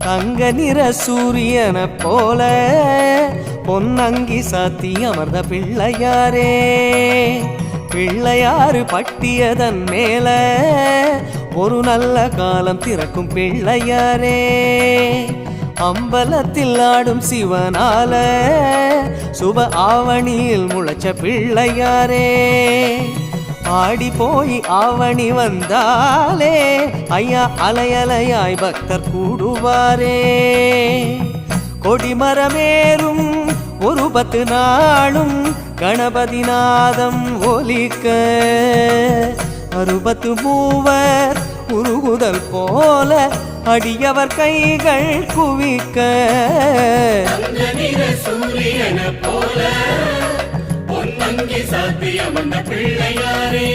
தங்க நிற சூரியனை போல பொன்னங்கி சாத்தி அமர்ந்த பிள்ளையாரே, பிள்ளையாறு பட்டியதன் மேல ஒரு நல்ல காலம் திறக்கும் பிள்ளையாரே, அம்பலத்தில் ஆடும் சிவனால சுப ஆவணியில் முளைச்ச பிள்ளையாரே, ஆடி போய் ஆவணி வந்தாலே ஐயா அலையலையாய் பக்தர் கூடுவாரே, கொடிமரமேறும் ஒரு 10 நாளும் கணபதி நாதம் ஒலிக்க, 60 மூவர் உருகுதல் போல அடியவர் கைகள் குவிக்க, சூரியன போல பொன்னங்கி சாத்தி அமர்ந்த பிள்ளையாரே,